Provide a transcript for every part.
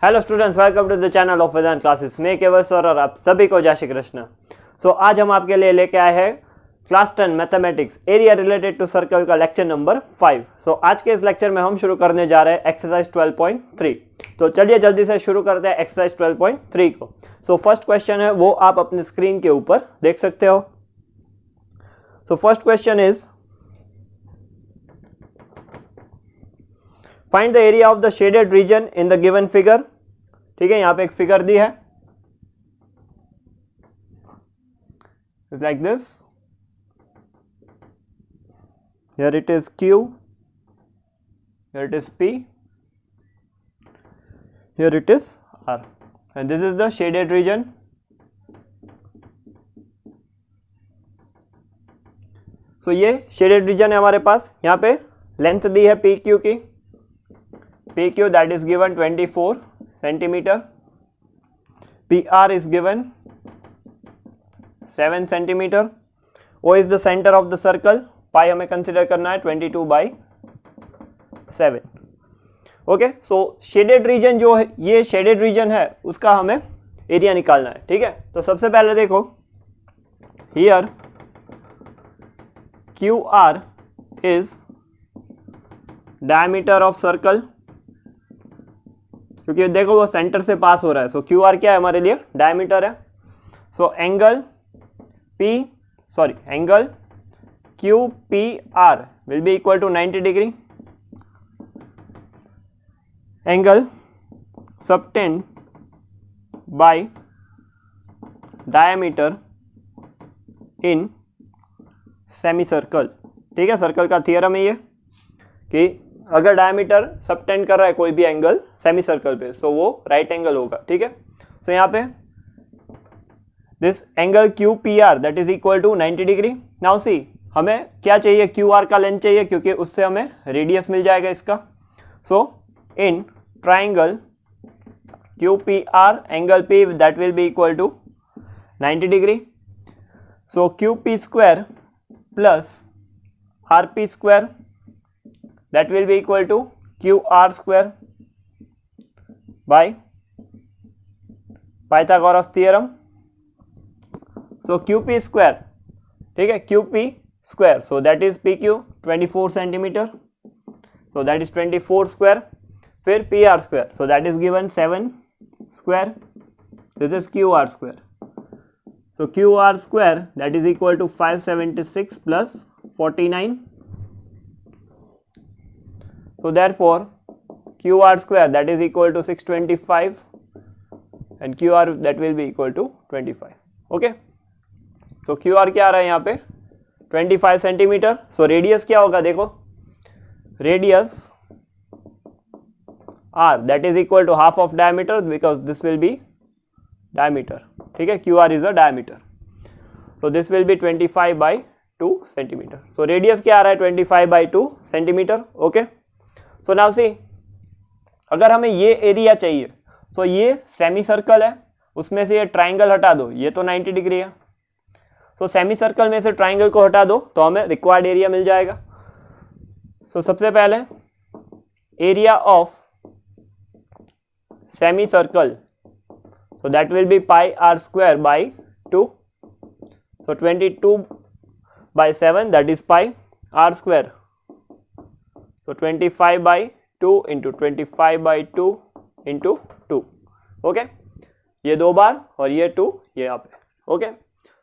Hello students, welcome to the channel of Vedant classes. मैं Keval sir और आप सभी को जय श्री कृष्ण। आज हम आपके लिए लेके आए हैं class 10 mathematics area related to circle का लेक्चर नंबर 5। आज के इस लेक्चर में हम शुरू करने जा रहे हैं एक्सरसाइज 12.3। तो चलिए जल्दी से शुरू करते हैं एक्सरसाइज 12.3 को। फर्स्ट क्वेश्चन है वो आप अपने स्क्रीन के ऊपर देख सकते हो। First question is find the area of the shaded region in the given figure. ठीक है, यहां पे एक फिगर दी है like this. Here it is Q, here it is P, here it is R, and this is the shaded region. ये shaded region है हमारे पास। यहाँ पे लेंथ दी है PQ की, PQ that is given 24 centimeter, PR is given 7 centimeter, O is the center of the circle, पाई हमें consider करना है 22/7। ओके, शेडेड रीजन जो है, ये शेडेड रीजन है, उसका हमें एरिया निकालना है। ठीक है, तो सबसे पहले देखो here QR is diameter of circle, क्योंकि देखो वो सेंटर से पास हो रहा है। QR क्या है हमारे लिए? डायमीटर है। Angle QPR will be equal to 90 degree. Angle subtend by diameter in semicircle. ठीक है, सर्कल का थियरम है ये कि अगर डायमीटर सबटेंड कर रहा है कोई भी एंगल सेमी सर्कल पे, वो राइट एंगल होगा। ठीक है, यहाँ पे this angle QPR that is equal to 90 degree. Now see, हमें क्या चाहिए? QR का लेंथ चाहिए, क्योंकि उससे हमें रेडियस मिल जाएगा इसका। In triangle QPR angle P that will be equal to 90 degree. QP square plus RP square that will be equal to QR square by Pythagoras theorem. QP square, ठीक है, QP square, that is PQ 24 centimeter, that is 24 square, फिर PR square, that is given 7 square, this is QR square, QR square that is equal to 576 plus 49, therefore QR square that is equal to 625 and QR that will be equal to 25. okay, QR क्या आ रहा है यहाँ पे? 25 centimetre. Radius क्या होगा? देखो radius R that is equal to half of diameter because this will be diameter. ठीक है, QR is a diameter, this will be 25/2 centimetre. Radius क्या आ रहा है? 25/2 सेंटीमीटर। ओके, नाउ सी, अगर हमें ये एरिया चाहिए, ये सेमी सर्कल है, उसमें से ये ट्राइंगल हटा दो, ये तो 90 डिग्री है। सेमी सर्कल में से ट्राइंगल को हटा दो तो हमें रिक्वायर्ड एरिया मिल जाएगा। सबसे पहले area of semi circle, that will B pi R square by 2, 22/7 that is pi R square, 25/2 into 25/2 into 2। Okay, ये 2 बार और ये 2 ये यहाँ पे। Okay,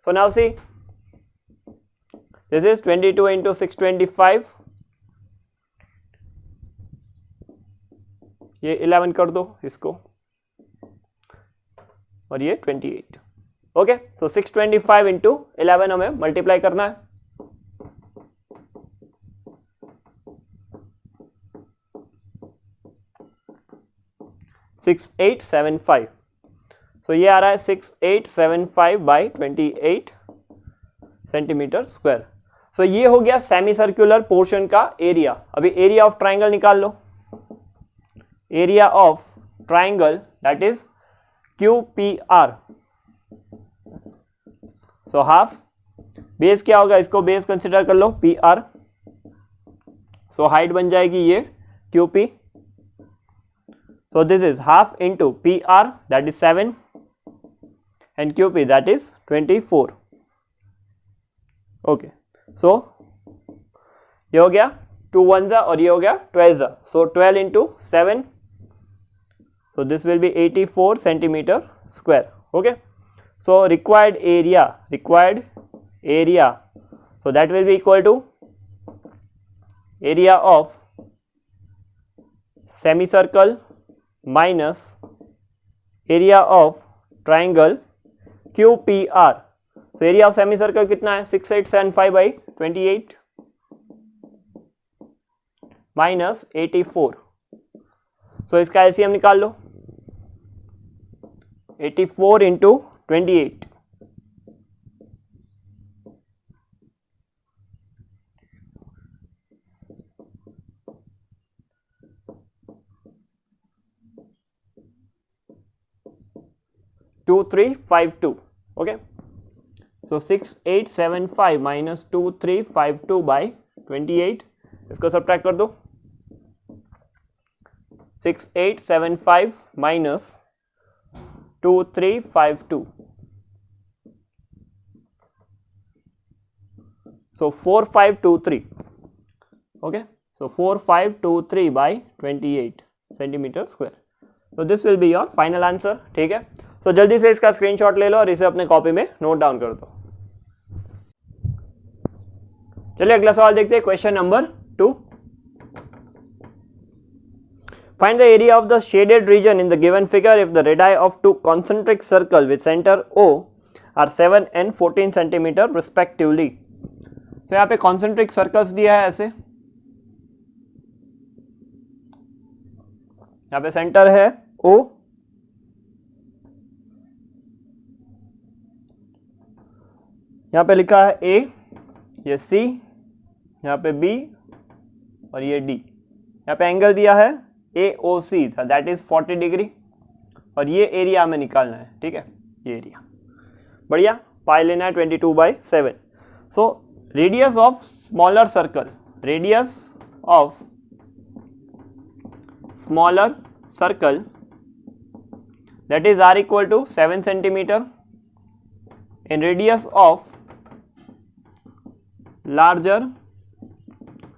now C, this is 22 into 625, ये 11 कर दो इसको, और ये 28। ओके, 625 इंटू 11 हमें मल्टीप्लाई करना है। $6875, ये आ रहा है 6875/28 सेंटीमीटर स्क्वायर। ये हो गया सेमी सर्कुलर पोर्शन का एरिया। अभी एरिया ऑफ ट्राइंगल निकाल लो। Area of triangle that is QPR, half base क्या होगा? इसको बेस कंसिडर कर लो PR, हाइट बन जाएगी ये QP So this is half into PR, that is 7, and QP, that is 24. Okay, सो ये हो गया 2 1 और ये हो गया 12, सो 12 into 7, so this will be 84 centimeter square. Okay, so required area, so that will be equal to area of semicircle minus area of triangle QPR. So area of semicircle कितना है 6875 by 28 minus 84. So इसका LCM निकाल लो, 84 into 28, two 352. Okay, so 6875 minus 2352 by 28, इसको subtract कर दो, 6875 minus 2352, so 4523. Okay, so 4523 by 28 centimeter square. So this will be your final answer. ठीक है, so जल्दी से इसका स्क्रीनशॉट ले लो और इसे अपने कॉपी में नोट डाउन कर दो. चलिए अगला सवाल देखते हैं, question number 2. Find the area of the shaded region in the given figure if the radii of two concentric circle with center O are 7 and 14 centimeter respectively. तो यहाँ पे concentric circles दिया है ऐसे, यहाँ पे center है O, यहाँ पे लिखा है A, ये C, यहाँ पे B और ये D. यहाँ पे एंगल दिया है AOC था, दैट इज 40 डिग्री, और ये एरिया हमें निकालना है. ठीक है, ये एरिया बढ़िया, पाई लेना है 22/7. So radius of smaller circle, radius of smaller circle that is R equal to 7 centimetre, in radius of larger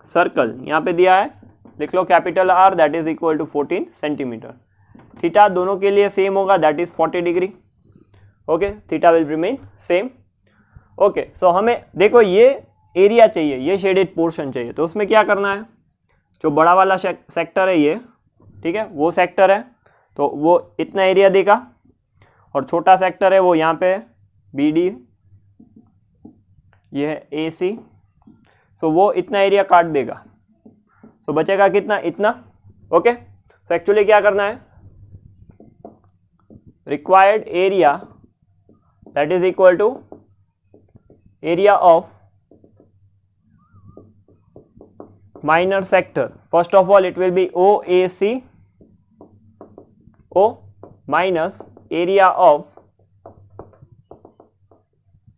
circle यहाँ पे दिया है, लिख लो capital R, that is equal to 14 centimetre. Theta दोनों के लिए सेम होगा, that is 40 degree. Okay, theta will remain same. Okay, so हमें देखो ये एरिया चाहिए, ये शेडेड पोर्शन चाहिए, तो उसमें क्या करना है, जो बड़ा वाला सेक्टर है ये, ठीक है, वो सेक्टर है तो वो इतना एरिया देगा, और छोटा सेक्टर है वो यहाँ पे BD, ये है AC, सो वो इतना एरिया काट देगा, तो बचेगा कितना, इतना. ओके, तो एक्चुअली क्या करना है, required area that is equal to area of minor sector. First of all it will be OAC, O minus area of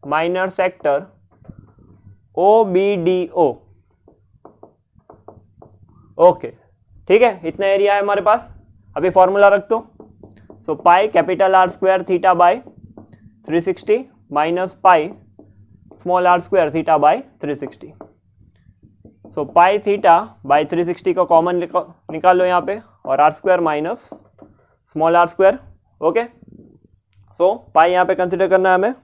minor sector OBDO. Okay, ठीक है, इतना एरिया है हमारे पास. अभी फॉर्मूला रख दो, so pi capital R square theta by 360 minus pi small r square theta by 360. So pi theta by 360 को common निकाल लो यहाँ पे, और R square minus small r square. Okay, so pi यहाँ पे कंसिडर करना है हमें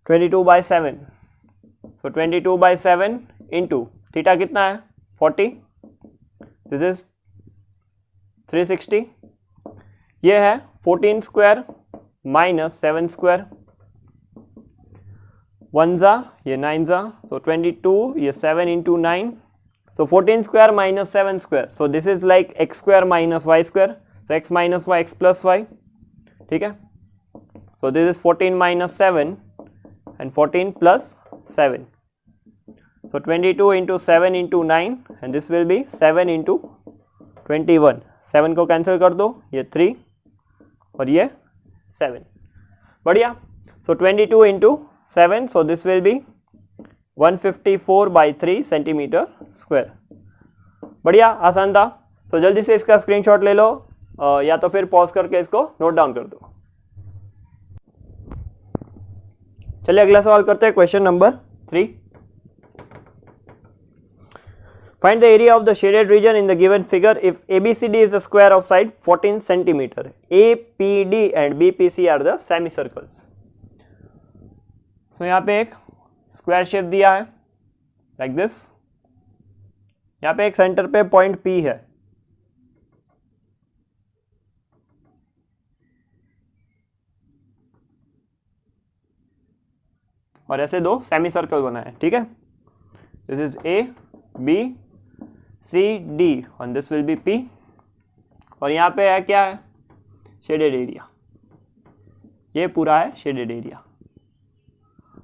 22/7. सो 22/7 इंटू थीटा कितना है 40, दिस इज 360, ये है 14 स्क्वायर माइनस 7 स्क्वायर, 1 जा ये 9 जा, सो 22, ये 7 into 9, so 14 square minus 7 square, so this is like x square minus y square, so x minus y x plus y. ठीक है, so this is 14 minus 7 and 14 plus 7. So 22 into 7 into 9 and this will be 7 into 21. 7 को cancel कर दो, ये 3 और ये 7. बढ़िया, so 22 into 7, so this will be 154/3 centimetre square. बढ़िया, आसान था. तो जल्दी से इसका स्क्रीनशॉट ले लो या तो फिर पॉज करके इसको नोट डाउन कर दो। चलिए अगला सवाल करते हैं, question number 3। Find the area of the shaded region in the given figure if ABCD is the square of side 14 centimeter. APD and BPC are the semicircles. So यहाँ पे एक स्क्वायर शेप दिया है like this. यहाँ पे एक centre पे point P है, और ऐसे दो सेमी सर्कल बनाए, ठीक है। This is A, B, C, D and this will be P, और यहाँ पे है क्या है, शेडेड एरिया। ये पूरा है शेडेड एरिया।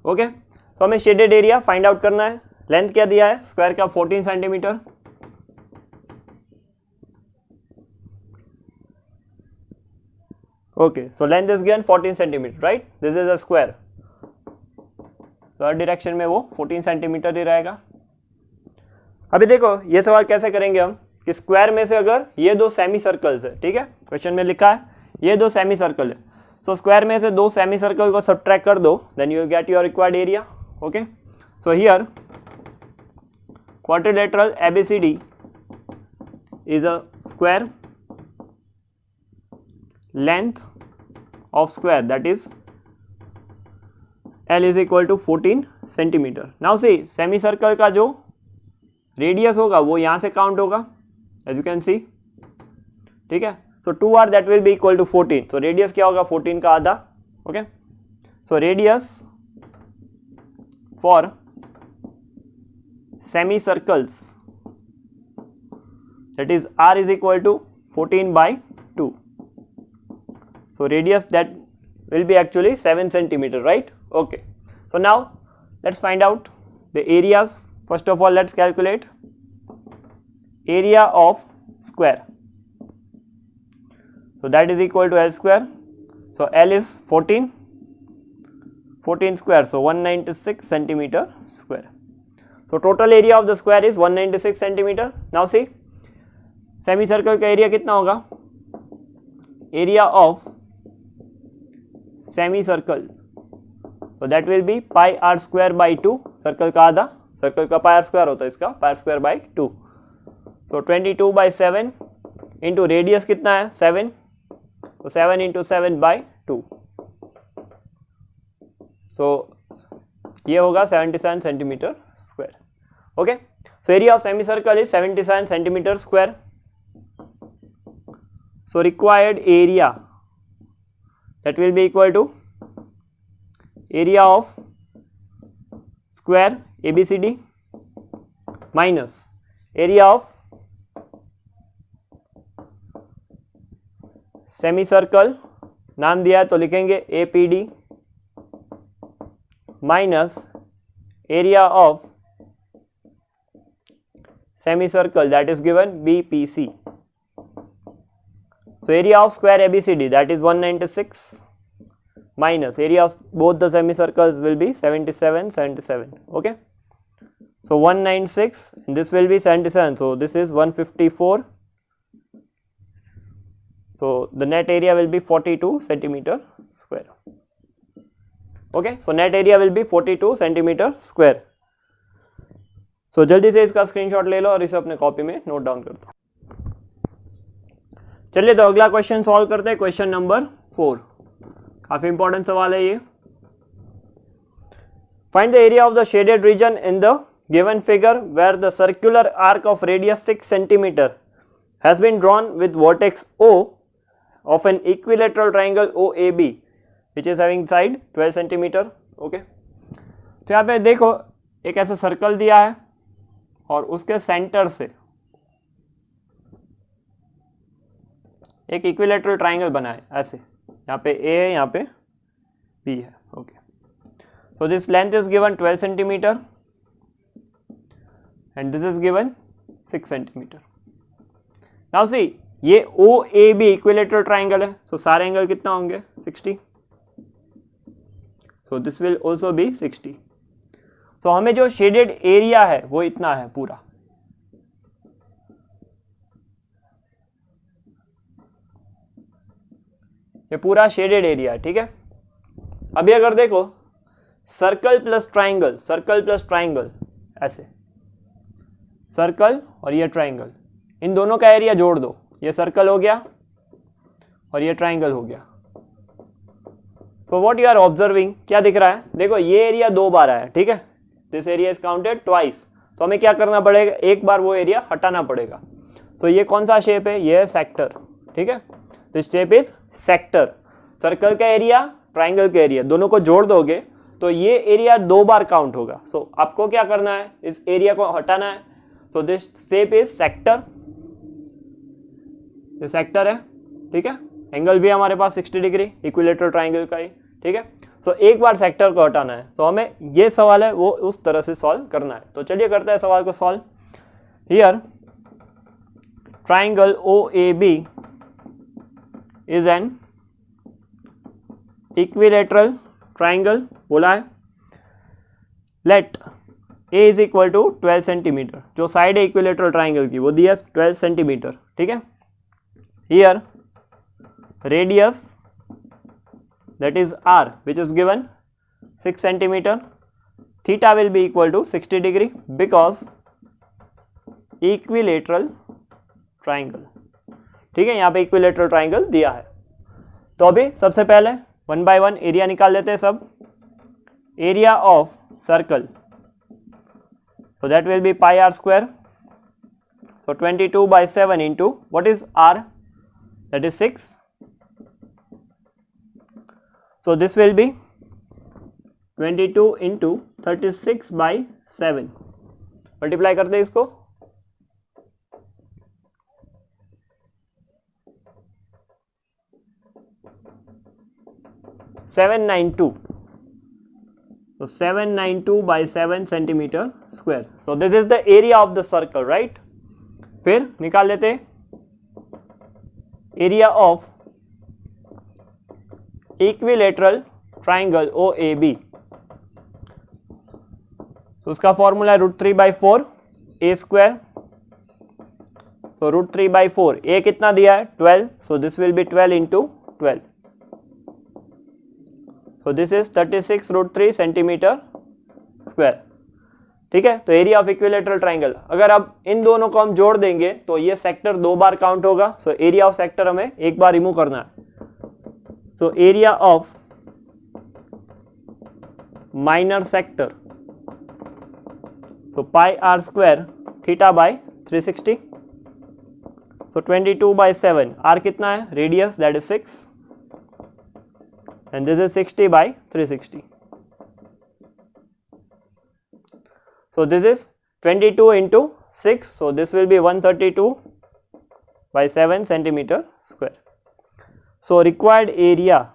ओके, तो हमें शेडेड एरिया फाइंड आउट करना है। लेंथ क्या दिया है स्क्वायर का, 14 centimetre. Okay, so length is given 14 centimetre, right. This is a square, तो हर डायरेक्शन में वो 14 सेंटीमीटर ही रहेगा। अभी देखो ये सवाल कैसे करेंगे हम कि स्क्वायर में से अगर ये दो सेमी सर्कल्स है, ठीक है, क्वेश्चन में लिखा है ये दो सेमी सर्कल है, तो स्क्वायर में से दो सेमी सर्कल को सब्ट्रैक्ट कर दो, then you get your required area. Okay, so here quadrilateral ABCD is a square, length of square that is L is equal to 14 centimetre. Now see semi circle का जो radius होगा वो यहाँ से count होगा, as you can see, ठीक है। So 2r that will be equal to 14, तो रेडियस क्या होगा 14 का आधा। Okay, so radius for semicircles that is r is equal to 14 by 2. So radius that will be actually 7 centimeter, right? Okay, so now let's find out the areas. First of all, let's calculate area of square. So that is equal to L square. So L is 14 square, so 196 centimeter square. So total area of the square is 196 centimeter. Now see, semi circle का एरिया कितना होगा, area of semi circle, so that will be pi r square by 2, circle का आधा, circle का पाई R square होता है, इसका पाई आर स्क्वायर बाई 2, तो 22 by 7 इंटू रेडियस कितना है 7, तो 7 इंटू 7 बाई 2, तो ये होगा 77 centimetre square. Okay, so area of semi circle is 77 centimetre square. So required area that will be equal to area of square ABCD minus area of semicircle, नाम दिया है तो लिखेंगे APD, minus area of semicircle that is given BPC. So area of square ABCD that is 196 minus area of both the semicircles will be 77. Okay, so 196 and this will be 77, so this is 154, so the net area will be 42 centimeter square. Okay, so net area will be 42 centimeter square. So जल्दी से इसका screenshot ले लो और इसे अपने copy में note down कर दो। चलिए तो अगला क्वेश्चन सॉल्व करते हैं, क्वेश्चन नंबर 4। काफी इंपॉर्टेंट सवाल है ये। Find the area of the shaded region in the given figure where the circular arc of radius 6 centimetre has been drawn with vertex O of an equilateral triangle OAB which is having side 12 centimetre. Okay, तो यहाँ पे देखो एक ऐसा circle दिया है और उसके सेंटर से एक इक्विलेटरल ट्राइंगल बना है ऐसे, यहाँ पे A है, यहाँ पे B है। Okay, so this length is given 12 centimeter and this is given 6 centimeter. Now see, ये OAB इक्विलेटरल ट्राइंगल है, so सारे एंगल कितना होंगे 60, so this will also be 60. so हमें जो शेडेड एरिया है वो इतना है पूरा, ये पूरा शेडेड एरिया है, ठीक है। अभी अगर देखो circle plus triangle, circle plus triangle, ऐसे सर्कल और ये ट्राइंगल, इन दोनों का एरिया जोड़ दो, ये सर्कल हो गया और ये ट्राइंगल हो गया। तो व्हाट यू आर ऑब्जर्विंग, क्या दिख रहा है, देखो ये एरिया 2 बार आया, ठीक है, this area is counted twice, तो हमें क्या करना पड़ेगा, एक बार वो एरिया हटाना पड़ेगा। तो ये कौन सा शेप है, ये है सेक्टर, ठीक है, this shape is sector. Circle का एरिया ट्राइंगल का एरिया दोनों को जोड़ दोगे तो ये एरिया 2 बार काउंट होगा। सो आपको क्या करना है, इस एरिया को हटाना है। So this shape is sector, ये सेक्टर है, ठीक है, एंगल भी हमारे पास 60 डिग्री इक्विलेटरल ट्राइंगल का ही, ठीक है। सो एक बार सेक्टर को हटाना है, तो हमें ये सवाल है वो उस तरह से सॉल्व करना है। तो चलिए करते हैं सवाल को solve. Here triangle OAB is an equilateral triangle बोला है। Let A is equal to 12 centimetre, जो साइड है इक्विलेटरल ट्राइंगल की वो दिया 12 सेंटीमीटर, ठीक है। Here radius that is r which is given 6 centimeter, theta will be equal to 60 degree because equilateral triangle, ठीक है, यहाँ पे equilateral triangle दिया है। तो अभी सबसे पहले 1 by 1 एरिया निकाल लेते हैं सब। Area of circle, so that will be pi r square, so 22 by 7 into what is r, that is 6, so this will be 22 into 36 by 7, multiply करते हैं इसको, seven nine two, so 792 by 7 centimeter square, so this is the area of the circle, right। फिर निकाल लेते area of equilateral triangle OAB, तो उसका formula है √3/4 a square, so √3/4, a कितना दिया है 12, सो this will B 12 into 12, so this is 36 √3 centimetre square, ठीक है। तो एरिया ऑफ इक्विलेटरल ट्राइंगल, अगर अब इन दोनों को हम जोड़ देंगे तो ये सेक्टर 2 बार काउंट होगा, सो एरिया ऑफ सेक्टर हमें एक बार रिमूव करना है। So area of minor sector, so pi r square theta by 360, so 22 by 7, r कितना है, radius that is 6, and this is 60 by 360, so this is 22 into 6, so this will be 132 by 7 centimeter square. So required area,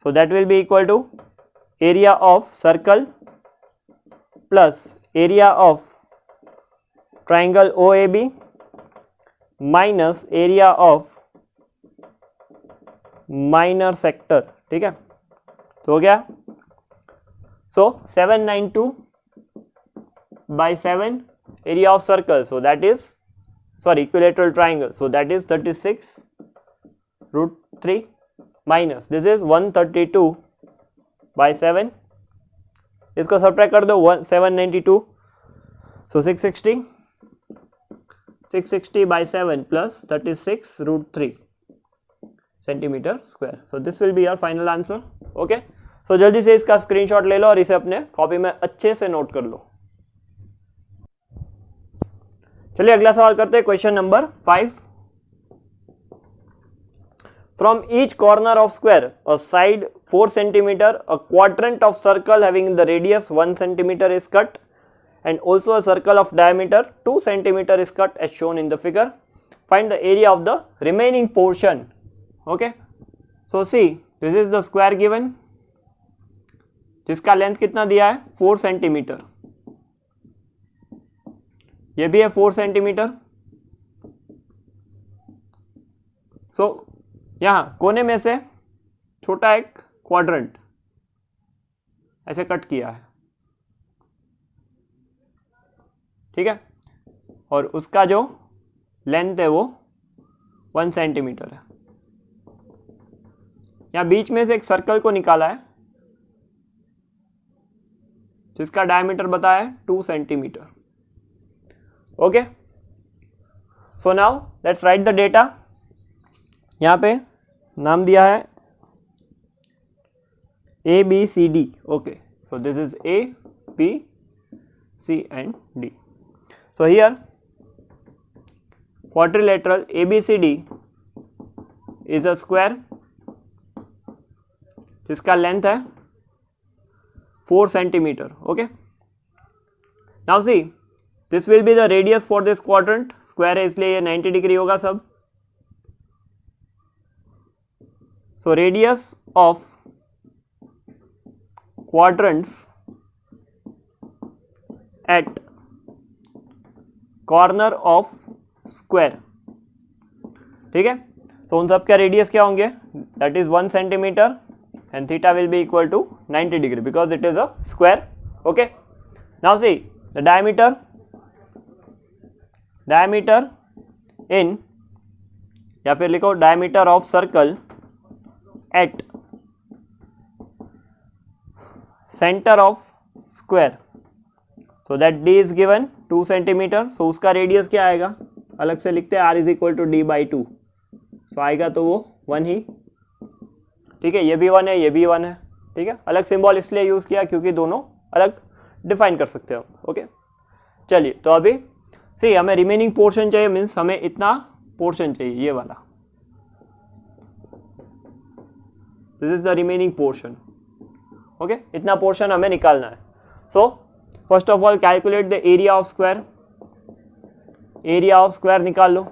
so that will be equal to area of circle plus area of triangle OAB minus area of minor sector, ठीक है, तो हो गया। So 792 by 7 area of circle, so that is sorry equilateral triangle, so that is 36 √3 minus this is 132 by 7, इसको subtract कर दो 792, so 660 by 7 plus 36 √3 centimetre square, so this will be your final answer. Okay, so जल्दी से इसका screenshot ले लो और इसे अपने कॉपी में अच्छे से नोट कर लो। चलिए अगला सवाल करते हैं, question number 5। From each corner of square a side 4 centimetre, a quadrant of circle having the radius 1 centimetre is cut and also a circle of diameter 2 centimeter is cut as shown in the figure. Find the area of the remaining portion. Okay, so see this is the square given जिसका length कितना दिया है 4 centimetre, ये भी है 4 centimetre. सो यहां कोने में से छोटा एक क्वाड्रेंट ऐसे कट किया है, ठीक है, और उसका जो लेंथ है वो 1 सेंटीमीटर है। यहाँ बीच में से एक सर्कल को निकाला है जिसका डायमीटर बताया है 2 centimetre. Okay, so now let's write the data. यहाँ पे नाम दिया है A B C D। Okay, so this is A B C and D. So here quadrilateral ABCD is a square जिसका लेंथ है 4 centimetre. Okay, now see this will be the radius for this quadrant. Square है इसलिए ये 90 degree होगा सब। सो radius of quadrants at corner of square। ठीक है, तो उन सब का रेडियस क्या होंगे? That is 1 centimetre and theta will be equal to 90 degree because it is a square. Okay, now see the diameter in, या फिर लिखो diameter of circle at centre of square. So that d is given 2 centimetre. So उसका radius क्या आएगा? अलग से लिखते हैं, r is equal to d by 2। So आएगा तो वो 1 ही। ठीक है, ये भी 1 है, ये भी 1 है। ठीक है, अलग सिंबल इसलिए यूज़ किया क्योंकि दोनों अलग डिफाइन कर सकते हो। ओके, चलिए तो अभी सी हमें रिमेनिंग पोर्शन चाहिए, मीन्स हमें इतना पोर्शन चाहिए, ये वाला। This is the remaining portion. Okay, इतना पोर्शन हमें निकालना है। So first of all calculate the area of square. Area of square निकाल लो।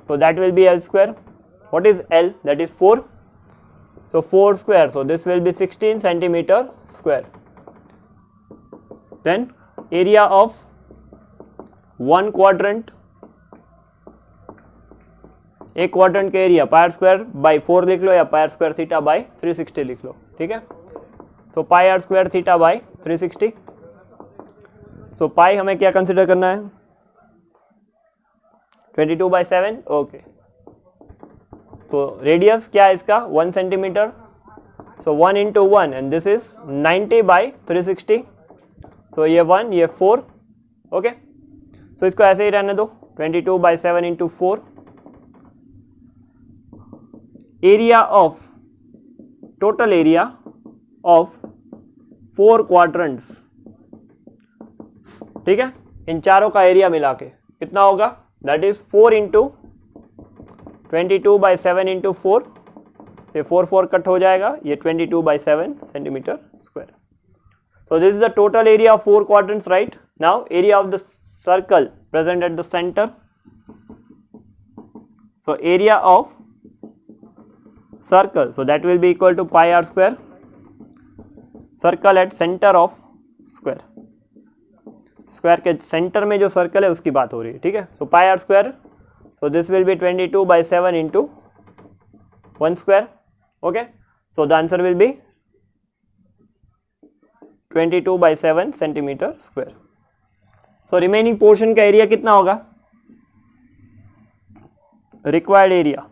So that will be L square. What is L? That is 4। So 4 square, so this will be 16 centimetre square. Then area of 1 quadrant, एक quadrant का एरिया pi square by 4 लिख लो या pi square theta by 360 लिख लो। ठीक है, so pi R square theta by 360। So पाई हमें क्या कंसिडर करना है? 22/7। ओके, तो रेडियस क्या है इसका? 1 centimetre. So 1 into 1 and this is 90/360। सो ये 1, ये 4। ओके, सो इसको ऐसे ही रहने दो, 22/7 into 4। Area of, total area of 4 quadrants. ठीक है, इन चारों का एरिया मिला के कितना होगा? दैट इज 4 इंटू 22/7 इंटू 4 से 4 कट हो जाएगा, ये 22/7 centimetre square. So this is the total area of 4 quadrants, right? Now area of the circle present at the centre. So area of circle, so that will be equal to pi r square, circle at centre of square. Square के centre में जो circle है उसकी बात हो रही है। ठीक है, so pi R square, so this will be 22/7 into 1 square. Okay, so the answer will be 22/7 centimetre square. So remaining portion का एरिया कितना होगा? Required area,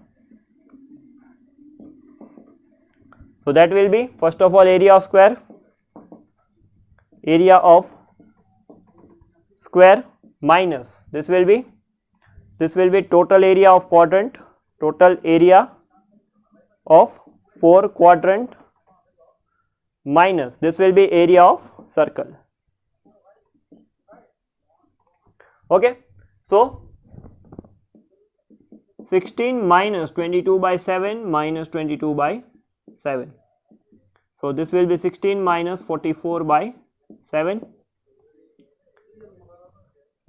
so that will be first of all area of square, area of square minus this will be total area of quadrant, total area of 4 quadrant minus this will be area of circle. Okay, so 16 minus 22/7 minus 22/7. So this will be 16 minus 44/7.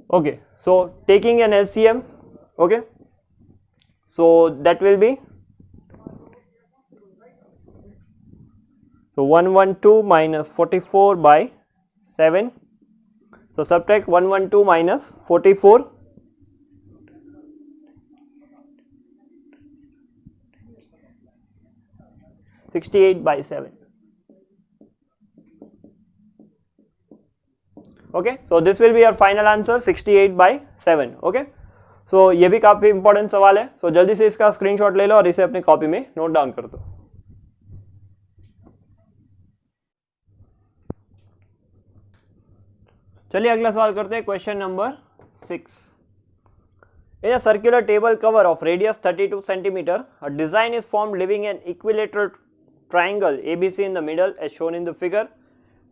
Okay, so taking an LCM, okay, so that will be, so 112 minus 44/7. So subtract 112 minus 44, 68/7. Okay, so this will be your final answer, 68/7. Okay, सो ये भी काफी important सवाल है। सो जल्दी से इसका screenshot ले लो और इसे अपनी कॉपी में नोट डाउन कर दो। चलिए अगला सवाल करते हैं, question number 6। In a circular table cover of radius 32 centimeter, a design is formed leaving an equilateral triangle ABC in the middle as shown in the figure.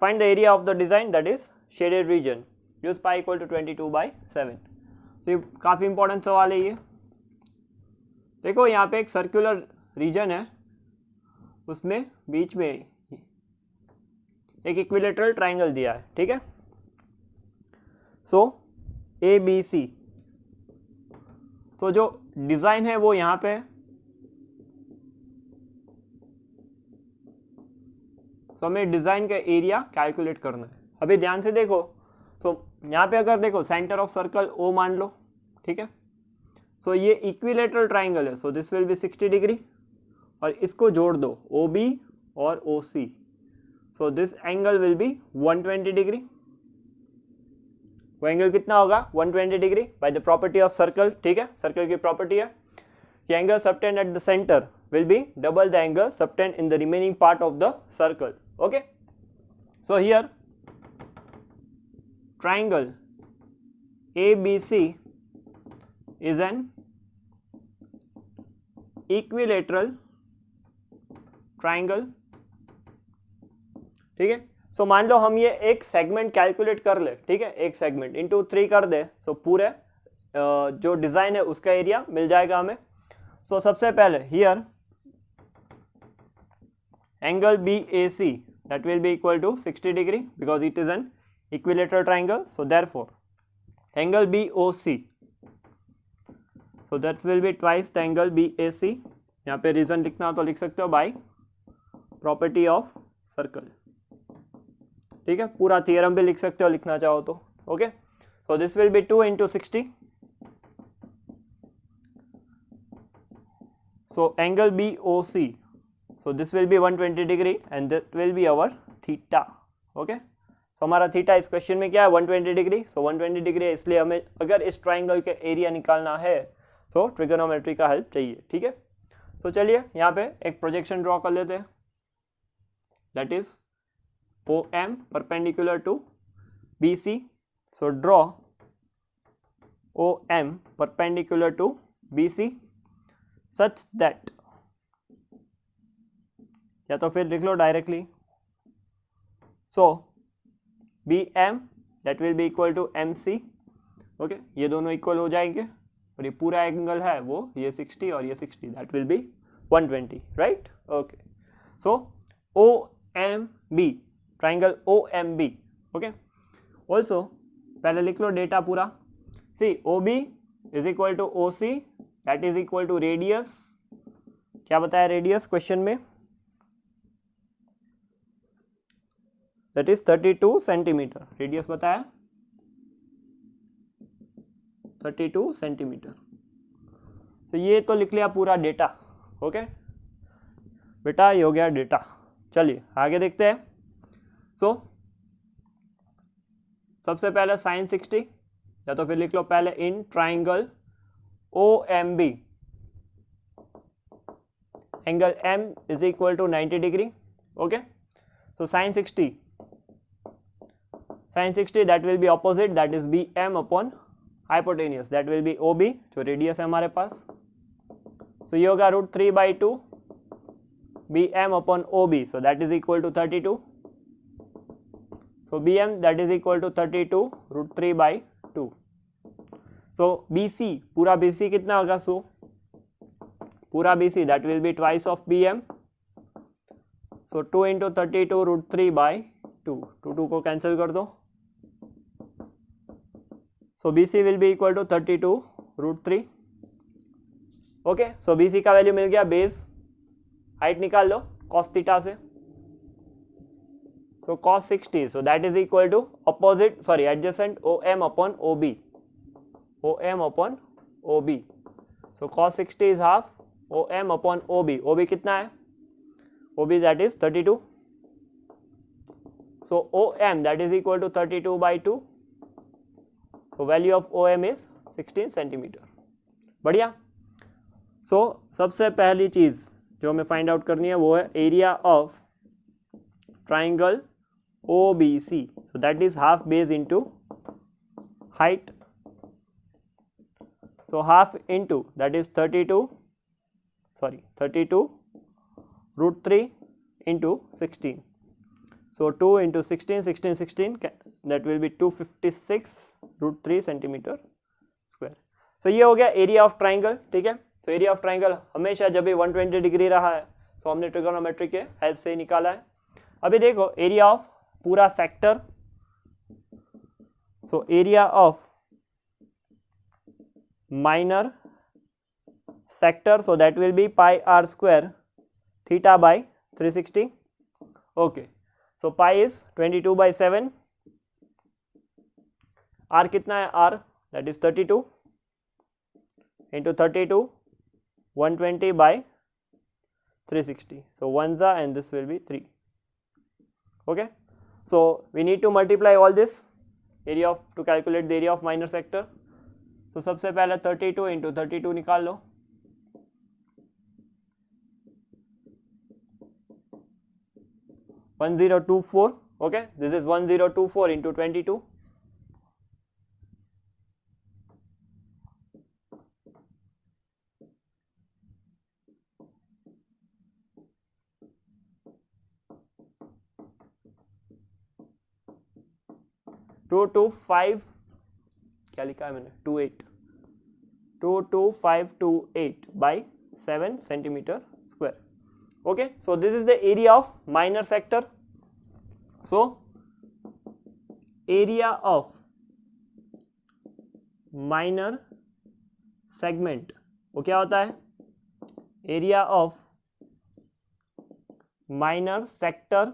Find the area of the design, that is shaded region. Use pi equal to 22/7. तो ये काफ़ी important सवाल है ये। देखो यहाँ पे एक सर्कुलर रीजन है, उसमें बीच में एक इक्विलेटरल ट्राइंगल दिया है, ठीक है। सो ABC, तो जो डिजाइन है वो यहाँ पे है। तो हमें डिजाइन का एरिया कैलकुलेट करना है। अभी ध्यान से देखो, तो यहाँ पे अगर देखो सेंटर ऑफ सर्कल O मान लो, ठीक है। सो ये इक्विलेटरल ट्राइंगल है, सो दिस विल बी 60 डिग्री, और इसको जोड़ दो OB और OC, so this angle will be 120 degree. वो एंगल कितना होगा? 120 degree by the property of circle, ठीक है। सर्कल की प्रॉपर्टी है कि angle subtend at the centre will be double the angle subtend in the remaining part of the circle, okay. So here triangle ABC is an equilateral triangle, ठीक है। सो मान लो हम ये एक सेगमेंट कैलकुलेट कर ले, ठीक है, एक सेगमेंट इंटू 3 कर दे, सो पूरे जो डिजाइन है उसका एरिया मिल जाएगा हमें। सो सबसे पहले here angle BAC that will be equal to 60 degree because it is an equilateral triangle, so therefore angle BOC, so that will be twice the angle BAC। यहाँ पे रीजन लिखना हो तो लिख सकते हो बाय प्रॉपर्टी ऑफ सर्कल, ठीक है। पूरा थियरम भी लिख सकते हो लिखना चाहो तो, okay. So this will B 2 into 60, so angle BOC, so this will be 120 degree and that will be our theta, okay। so हमारा थीटा इस क्वेश्चन में क्या है? 120 डिग्री। सो 120 डिग्री है, इसलिए हमें अगर इस ट्राइंगल के एरिया निकालना है तो ट्रिगोनोमेट्री का हेल्प चाहिए, ठीक है। तो चलिए यहाँ पे एक प्रोजेक्शन ड्रॉ कर लेते हैं, that is OM perpendicular to BC. So draw OM perpendicular to BC such that, या तो फिर लिख लो directly, so BM that will be equal to MC, okay. ये दोनों इक्वल हो जाएंगे और ये पूरा एंगल है वो ये 60 और ये 60, that will be 120, right, okay. So OMB, triangle OMB, okay. Also पहले लिख लो डेटा पूरा। See OB is equal to OC that is equal to radius, क्या बताया रेडियस क्वेश्चन में? दैट इज 32 सेंटीमीटर, रेडियस बताया 32 सेंटीमीटर। तो ये तो लिख लिया पूरा डेटा, ओके बेटा, ये हो गया डेटा। चलिए आगे देखते हैं। सो सबसे पहले साइन 60, या तो फिर लिख लो पहले in triangle OMB angle M is equal to 90 degree, okay. So sine 60 that will be opposite, that is BM upon hypotenuse, that will be OB, जो रेडियस है हमारे पास। सो ये होगा √3/2 BM upon OB, so that is equal to 32। So BM that is equal to 32 √3/2। So BC, पूरा BC कितना होगा? सो पूरा BC that will be twice of BM, so 2 into 32 √3/2, 2 को कैंसिल कर दो। So BC will be equal to 32 √3, okay. So BC का value मिल गया, base height निकाल लो cos थीटा से, so cos 60, so that is equal to adjacent OM upon OB, OM upon OB, so cos 60 is half OM upon OB, OB कितना है? OB that is 32, so OM that is equal to 32/2, so value of OM is 16 centimeter, बढ़िया। सो सबसे पहली चीज़ जो हमें find out करनी है वो है area of triangle OBC, so that is half base into height, so half into that is 32 root 3 into 16, so 2 into 16 that will be 256 root 3 centimeter square। so ये हो गया एरिया ऑफ ट्राइंगल। ठीक है, तो एरिया ऑफ ट्राइंगल हमेशा जब भी 120 degree रहा है तो हमने ट्रिगोनोमेट्री के हेल्प से ही निकाला है। अभी देखो एरिया ऑफ पूरा sector, so area of minor sector, so that will be pi r square theta by 360। okay, so pi is 22/7, r कितना है, r that is 32 into 32 120 by 360, so 1s and this will be 3। okay, so we need to multiply all this area of to calculate the area of minor sector। so सबसे पहले 32 into 32 निकाल लो, (1024). okay, this is 1024 into 22, क्या लिखा है मैंने, 22528 by 7 centimeter square। okay, so this is the area of minor sector। so area of minor segment वो क्या होता है, area of minor sector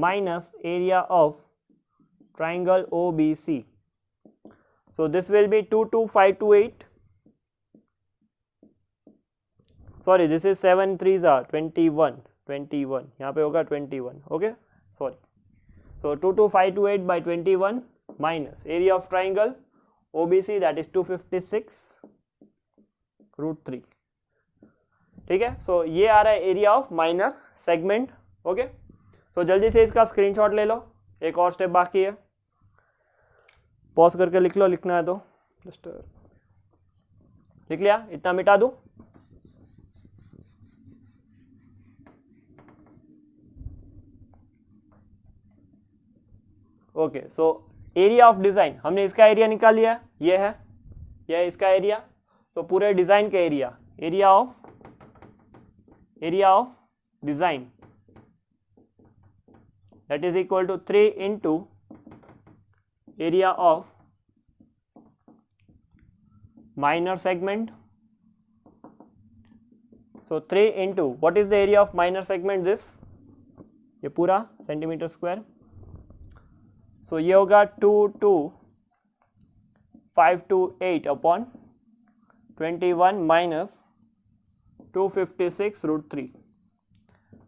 minus area of triangle OBC, so this will be 22528, sorry this is 7 3s are 21 यहाँ पे होगा 21। okay, sorry, so 22528 by 21 minus area of triangle OBC that is 256 root 3। ठीक है, सो ये आ रहा है area of minor segment. Okay, so जल्दी से इसका स्क्रीनशॉट ले लो, एक और स्टेप बाकी है, पॉज करके लिख लो, लिखना है तो जस्ट लिख लिया, इतना मिटा दूं। Okay, so area of design हमने इसका एरिया निकाल लिया, ये है, यह है इसका एरिया। तो पूरे डिजाइन का area, area of design that is equal to 3 into area of minor segment. So 3 into what is the area of minor segment, this, ये पूरा सेंटीमीटर स्क्वायर। सो ये होगा 22528 upon 21 minus 256 root 3।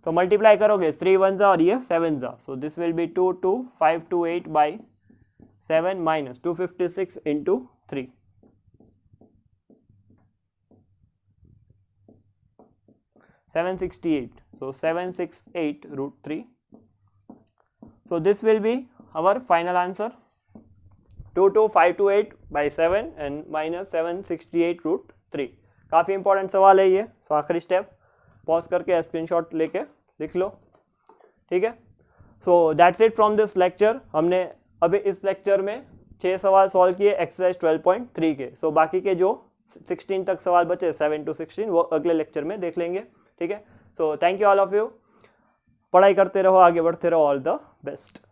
So multiply करोगे 3 1 और ये 7 जा, so this will be 22528 by 7 minus 256 into 3। So 768 root 3. So this will be our final answer, 22528 by 7 and minus 768 root 3। काफ़ी important सवाल है ये। सो आखिरी स्टेप पॉज करके स्क्रीनशॉट लेके लिख लो, ठीक है। So that's it from this lecture. हमने अभी इस लेक्चर में 6 सवाल सॉल्व किए एक्सरसाइज 12.3 के। सो बाकी के जो 16 तक सवाल बचे 7 to 16 वो अगले लेक्चर में देख लेंगे, ठीक है। So thank you all of you, पढ़ाई करते रहो, आगे बढ़ते रहो, ऑल द बेस्ट।